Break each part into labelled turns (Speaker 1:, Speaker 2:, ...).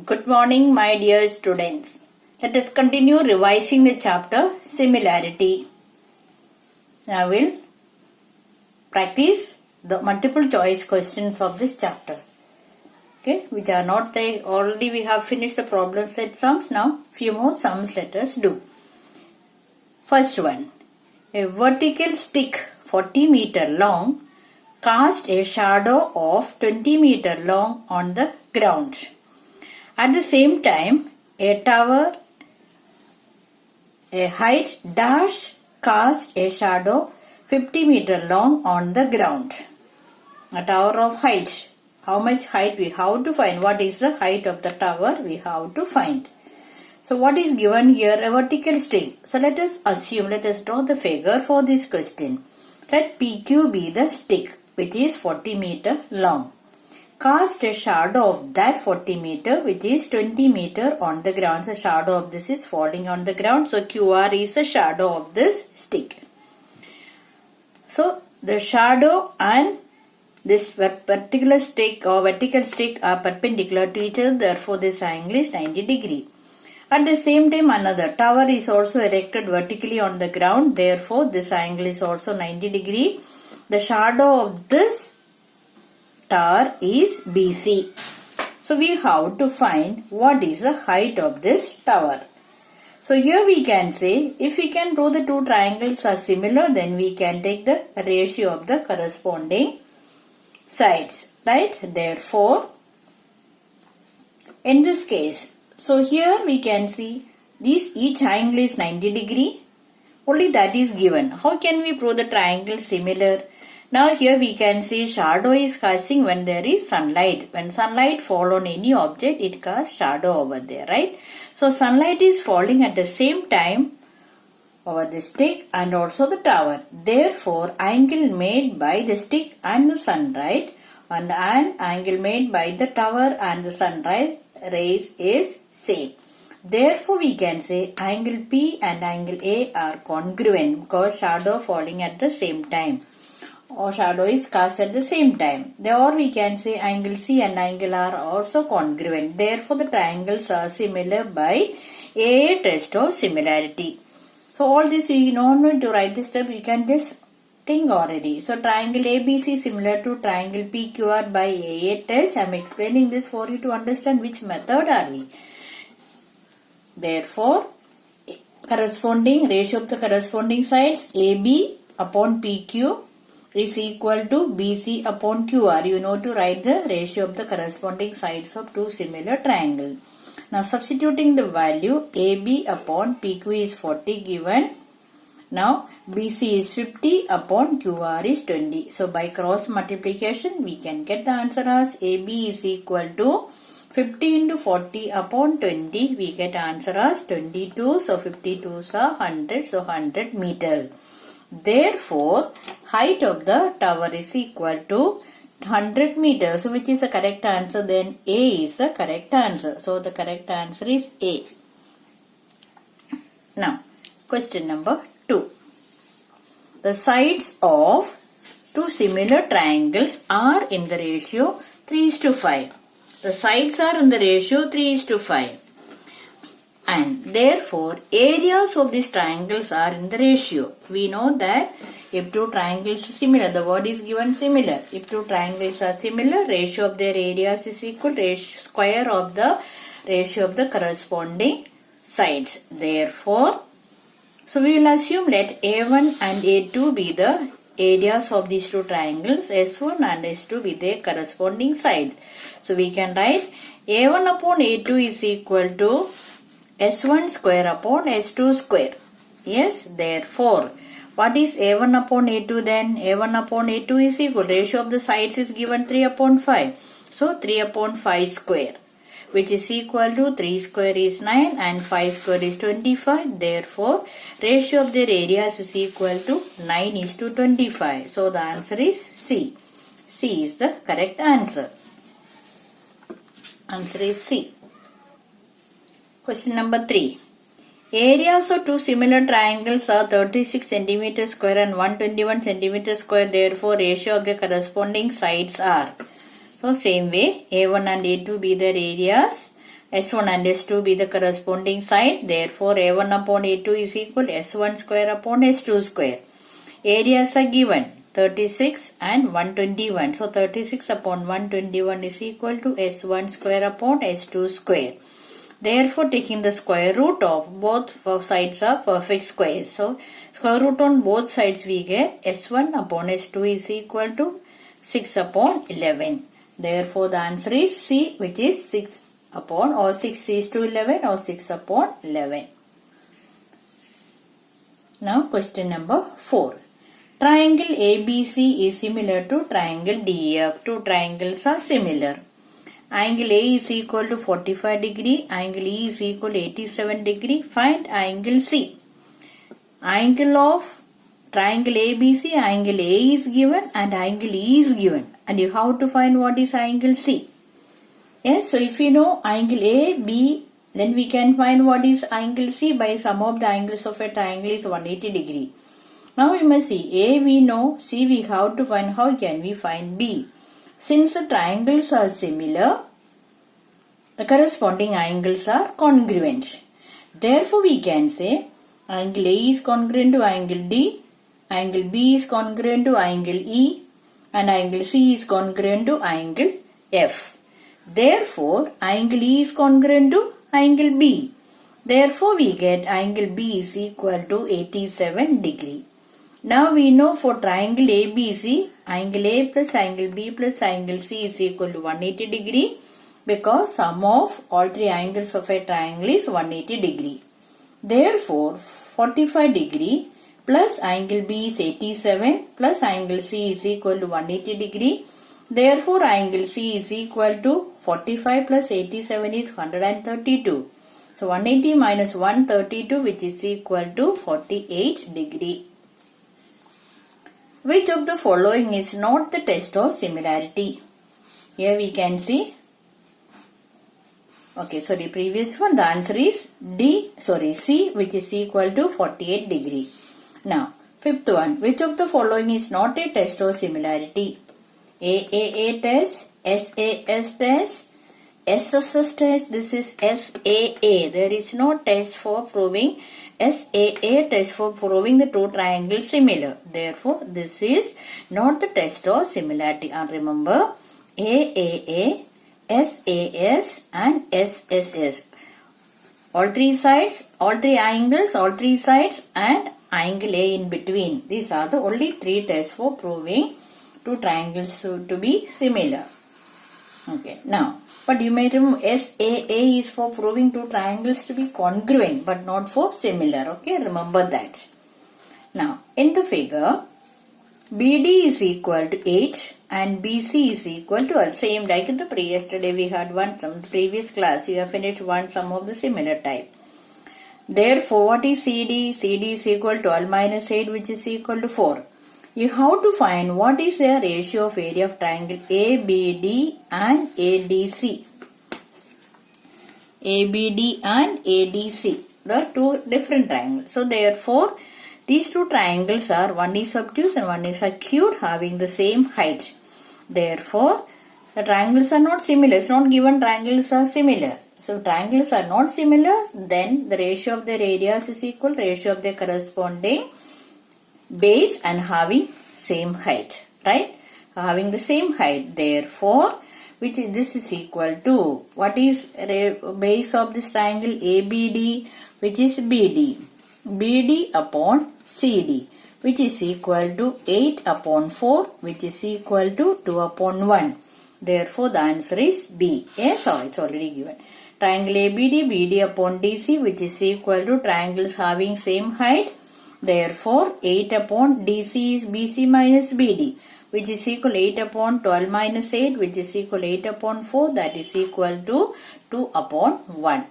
Speaker 1: Good morning, my dear students. Let us continue revising the chapter Similarity. Now we'll practice the multiple choice questions of this chapter. Okay, which are not there. Already we have finished the problem set sums. Now few more sums let us do. First one. A vertical stick 40 meter long cast a shadow of 20 meter long on the ground. At the same time, a tower, a height dash cast a shadow 50 meter long on the ground. A tower of height. How much height we have to find? What is the height of the tower we have to find? So what is given here? A vertical stick. So let us draw the figure for this question. Let PQ be the stick which is 40 meter long. Cast a shadow of that 40 meter which is 20 meter on the ground. So shadow of this is falling on the ground. So QR is the shadow of this stick. So the shadow and this particular stick or vertical stick are perpendicular to each other. Therefore this angle is 90 degree. At the same time another tower is also erected vertically on the ground. Therefore this angle is also 90 degree. The shadow of this tower is BC. So we have to find what is the height of this tower. So here we can say if we can draw the two triangles are similar, then we can take the ratio of the corresponding sides, right? Therefore in this case, so here we can see this each angle is 90 degree. Only that is given. How can we prove the triangle similar? Now here we can see shadow is casting when there is sunlight. When sunlight fall on any object, it casts shadow over there, right? So sunlight is falling at the same time over the stick and also the tower. Therefore, angle made by the stick and the sunlight and an angle made by the tower and the sunrise rays is same. Therefore, we can say angle P and angle A are congruent because shadow falling at the same time. Or shadow is cast at the same time. Or we can say angle C and angle R are also congruent. Therefore, the triangles are similar by AA test of similarity. So, all this you don't need to write this step. You can just think already. So, triangle ABC similar to triangle PQR by AA test. I am explaining this for you to understand which method are we. Therefore, corresponding ratio of the corresponding sides AB upon PQ is equal to BC upon QR. You know to write the ratio of the corresponding sides of two similar triangles. Now substituting the value AB upon PQ is 40 given. Now BC is 50 upon QR is 20. So by cross multiplication we can get the answer as AB is equal to 50 into 40 upon 20. We get answer as 22. So 52s are 100. So 100 meters. Therefore, height of the tower is equal to 100 meters. So, which is the correct answer? Then A is the correct answer. So, the correct answer is A. Now, question number 2. The sides of two similar triangles are in the ratio 3:5. The sides are in the ratio 3:5. And therefore, areas of these triangles are in the ratio. We know that if two triangles are similar, the word is given similar. If two triangles are similar, ratio of their areas is equal to square of the ratio of the corresponding sides. Therefore, so we will assume let A1 and A2 be the areas of these two triangles, S1 and S2 be their corresponding side. So we can write A1 upon A2 is equal to S1 square upon S2 square. Yes, therefore, what is A1 upon A2 then? A1 upon A2 is equal. Ratio of the sides is given 3 upon 5. So, 3 upon 5 square, which is equal to 3 square is 9 and 5 square is 25. Therefore, ratio of their areas is equal to 9 is to 25. So, the answer is C. C is the correct answer. Answer is C. Question number 3. Areas of two similar triangles are 36 cm square and 121 cm square. Therefore, ratio of the corresponding sides are. So, same way, A1 and A2 be their areas. S1 and S2 be the corresponding side. Therefore, A1 upon A2 is equal S1 square upon S2 square. Areas are given 36 and 121. So, 36 upon 121 is equal to S1 square upon S2 square. Therefore, taking the square root of both sides are perfect squares. So, square root on both sides we get S1 upon S2 is equal to 6 upon 11. Therefore, the answer is C, which is 6 upon or 6 is to 11 or 6 upon 11. Now, question number 4. Triangle ABC is similar to triangle DEF. Two triangles are similar. Angle A is equal to 45 degree. Angle E is equal to 87 degree. Find angle C. Angle of triangle ABC, angle A is given and angle E is given. And you have to find what is angle C. Yes, so if you know angle A, B, then we can find what is angle C by sum of the angles of a triangle is 180 degree. Now we must see A we know, C we have to find. How can we find B? Since the triangles are similar, the corresponding angles are congruent. Therefore, we can say angle A is congruent to angle D, angle B is congruent to angle E, and angle C is congruent to angle F. Therefore, angle E is congruent to angle B. Therefore, we get angle B is equal to 87 degree. Now we know for triangle ABC, angle A plus angle B plus angle C is equal to 180 degree because sum of all three angles of a triangle is 180 degree. Therefore, 45 degree plus angle B is 87 plus angle C is equal to 180 degree. Therefore, angle C is equal to 45 plus 87 is 132. So, 180 minus 132 which is equal to 48 degree. Which of the following is not the test of similarity? Here we can see. Okay, sorry, previous one, the answer is C, which is equal to 48 degree. Now, fifth one, which of the following is not a test of similarity? AAA test, SAS test, SSS test, this is SAA. There is no test for proving SAA test for proving the two triangles similar. Therefore, this is not the test of similarity. And remember, AAA, SAS and SSS. All three sides, all three angles, all three sides and angle A in between. These are the only three tests for proving two triangles to be similar. Okay, now, but you may remember SAA is for proving two triangles to be congruent but not for similar. Okay, remember that. Now, in the figure, BD is equal to 8 and BC is equal to same like in the yesterday we had one some previous class. You have finished some of the similar type. Therefore, what is CD? CD is equal to 12 minus 8 which is equal to 4. You have to find what is the ratio of area of triangle ABD and ADC. ABD and ADC. The two different triangles. So, therefore, these two triangles are one is obtuse and one is acute having the same height. Therefore, the triangles are not similar. It's not given triangles are similar. So, triangles are not similar, then the ratio of their areas is equal ratio of their corresponding base and having same height, right? Having the same height. Therefore, this is equal to what is base of this triangle ABD, which is BD. BD upon CD, which is equal to 8 upon 4, which is equal to 2 upon 1. Therefore, the answer is B. Yes, so it's already given. Triangle ABD, BD upon DC, which is equal to triangles having same height. Therefore, 8 upon DC is BC minus BD, which is equal to 8 upon 12 minus 8, which is equal to 8 upon 4, that is equal to 2 upon 1.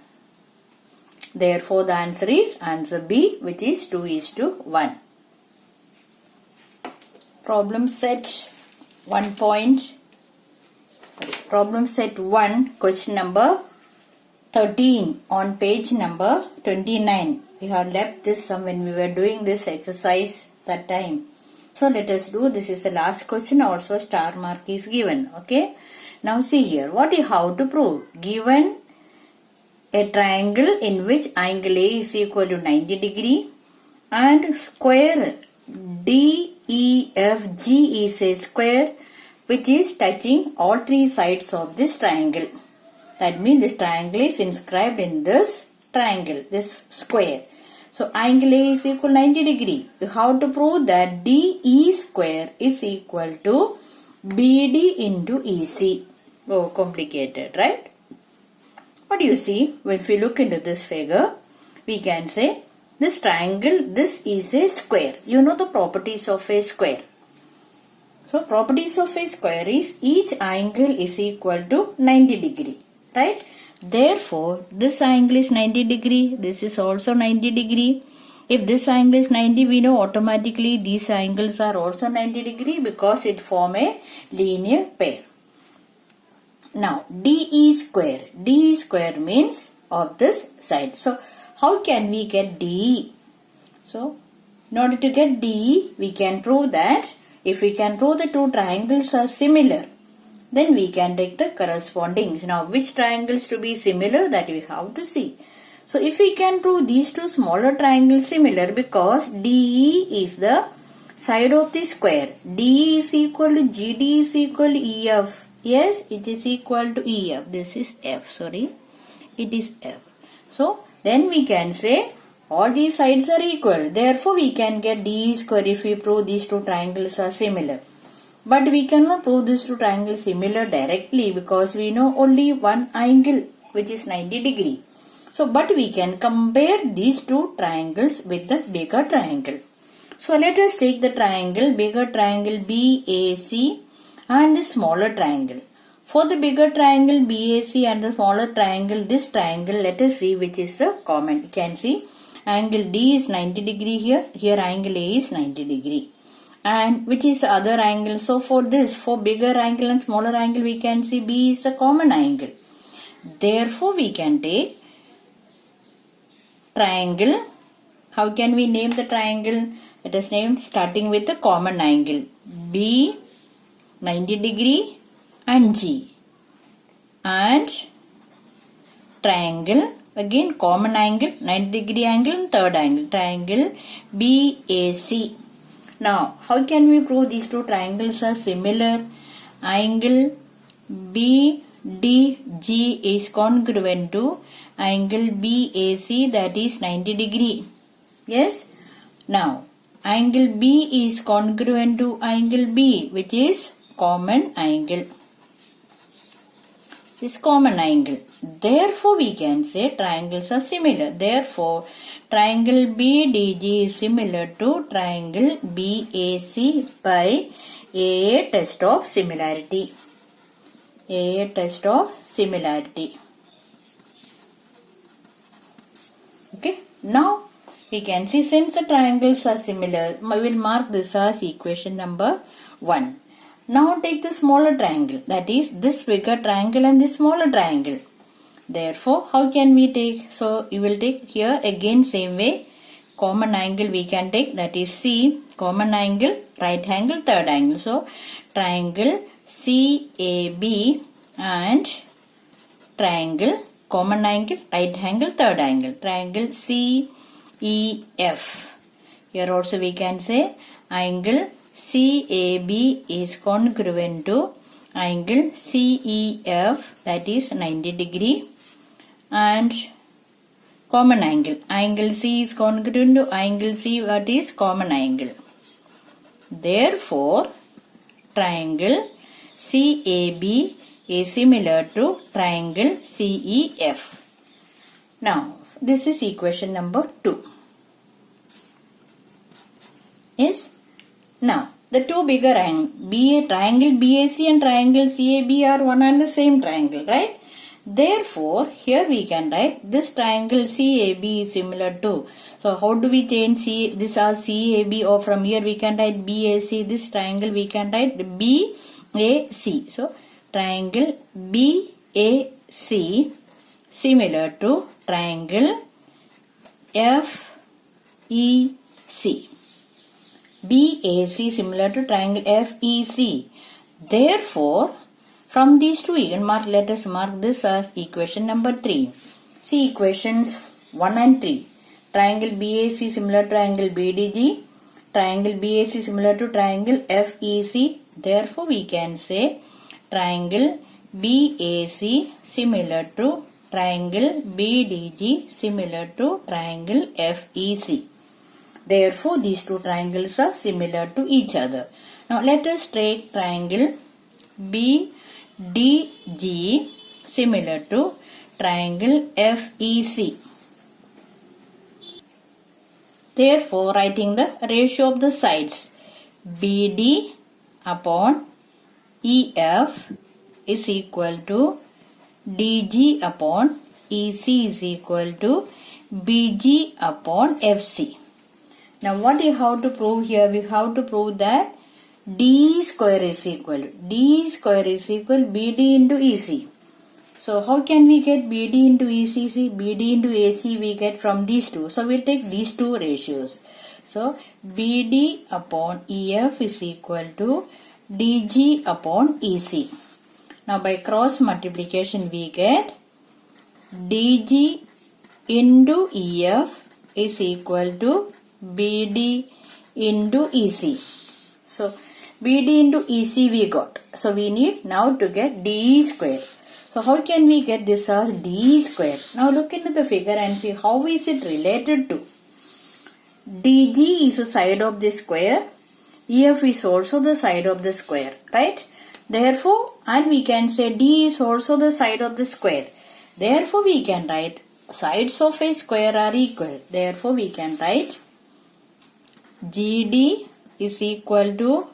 Speaker 1: Therefore, the answer is answer B, which is 2:1. Problem set 1 point. Problem set 1, question number 13 on page number 29. We have left this when we were doing this exercise that time. So let us do. This is the last question. Also star mark is given. Okay. Now see here. What you have to prove? Given a triangle in which angle A is equal to 90 degree and square DEFG is a square which is touching all three sides of this triangle. That means this triangle is inscribed in this triangle, this square. So angle A is equal to 90 degree. You have to prove that DE square is equal to BD into EC. Oh, complicated, right? What do you see? If we look into this figure, we can say this triangle, this is a square. You know the properties of a square. So properties of a square is each angle is equal to 90 degree, right? Therefore, this angle is 90 degree, this is also 90 degree. If this angle is 90, we know automatically these angles are also 90 degree because it form a linear pair. Now, DE square means of this side. So, how can we get DE? So, in order to get DE, we can prove that if we can prove the two triangles are similar, then we can take the corresponding. Now, which triangles to be similar, that we have to see. So, if we can prove these two smaller triangles similar, because DE is the side of the square. DE is equal to GD is equal to EF. Yes, it is equal to EF. This is F, sorry. It is F. So, then we can say all these sides are equal. Therefore, we can get DE square if we prove these two triangles are similar. But we cannot prove these two triangles similar directly because we know only one angle which is 90 degree. So, but we can compare these two triangles with the bigger triangle. So, let us take the triangle, bigger triangle BAC and the smaller triangle. For the bigger triangle BAC and the smaller triangle, this triangle, let us see which is the common. You can see angle D is 90 degree here, here angle A is 90 degree. And which is the other angle? So for this, for bigger angle and smaller angle, we can see B is a common angle. Therefore, we can take triangle. How can we name the triangle? Let us name starting with the common angle B 90 degree and G, and triangle again common angle 90 degree angle and third angle, triangle BAC. Now, how can we prove these two triangles are similar? Angle BDG is congruent to angle BAC, that is 90 degree. Yes. Now, angle B is congruent to angle B, which is common angle. This common angle. Therefore, we can say triangles are similar. Therefore, triangle BDG is similar to triangle BAC by AA test of similarity. AA test of similarity. Okay. Now, we can see since the triangles are similar, we will mark this as equation number 1. Now take the smaller triangle, that is this bigger triangle and this smaller triangle. Therefore, how can we take? So, you will take here again same way, common angle we can take, that is C, common angle, right angle, third angle. So, triangle CAB and triangle, common angle, right angle, third angle, triangle CEF. Here also we can say angle CAB is congruent to angle CEF, that is 90 degree, and common angle. Angle C is congruent to angle C, what is common angle. Therefore, triangle CAB is similar to triangle CEF. Now, this is equation number 2. Yes. Now, the two bigger triangle BAC and triangle CAB are one and the same triangle, right? Therefore, here we can write this triangle CAB is similar to. So, how do we change this as CAB, or from here we can write BAC, this triangle we can write BAC. So, triangle BAC similar to triangle FEC. BAC similar to triangle FEC. Therefore, from these two, let us mark this as equation number 3. See equations 1 and 3. Triangle BAC similar to triangle BDG. Triangle BAC similar to triangle FEC. Therefore, we can say triangle BAC similar to triangle BDG similar to triangle FEC. Therefore, these two triangles are similar to each other. Now, let us take triangle BDG similar to triangle FEC. Therefore, writing the ratio of the sides BD upon EF is equal to DG upon EC is equal to BG upon FC. Now what we have to prove here? We have to prove that D square is equal BD into EC. So how can we get BD into ECC? BD into AC we get from these two. So we'll take these two ratios. So BD upon EF is equal to DG upon EC. Now by cross multiplication we get DG into EF is equal to BD into EC. So BD into EC we got. So we need now to get D square. So how can we get this as D square? Now look into the figure and see how is it related to. DG is the side of the square. EF is also the side of the square, right? Therefore, and we can say D is also the side of the square. Therefore, we can write sides of a square are equal. Therefore, we can write GD is equal to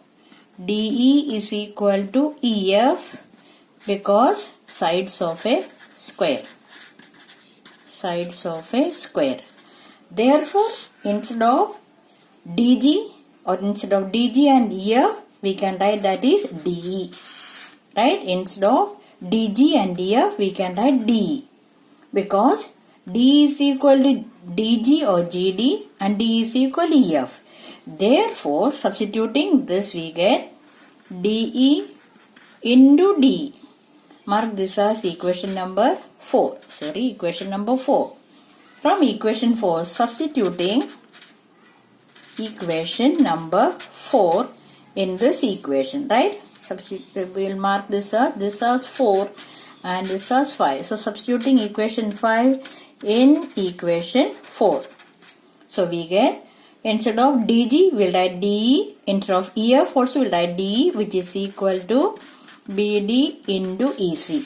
Speaker 1: DE is equal to EF because sides of a square. Sides of a square. Therefore, instead of DG or instead of DG and EF, we can write that is DE. Right? Instead of DG and EF, we can write DE. Because D is equal to DG or GD and D is equal to EF. Therefore, substituting this we get DE into DE. Mark this as equation number 4. Equation number 4. From equation 4, substituting equation number 4 in this equation, right? We will mark this as 4 and this as 5. So, substituting equation 5 in equation 4. So, we get instead of DG, we will write DE. Instead of EF, also we will write DE, which is equal to BD into EC.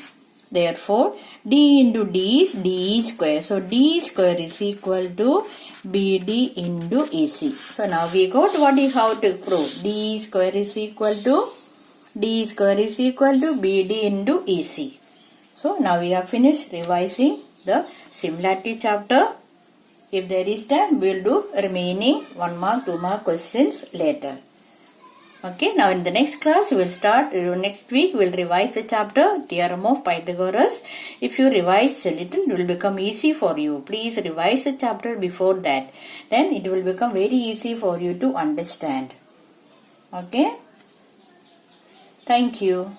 Speaker 1: Therefore, D into D is DE square. So, D square is equal to BD into EC. So, now we got what we have to prove. D square is equal to BD into EC. So, now we have finished revising the similarity chapter. If there is time, we will do remaining 1 mark, 2 mark questions later. Okay, now in the next class, we will start, next week, we will revise the chapter, Theorem of Pythagoras. If you revise a little, it will become easy for you. Please revise the chapter before that. Then it will become very easy for you to understand. Okay? Thank you.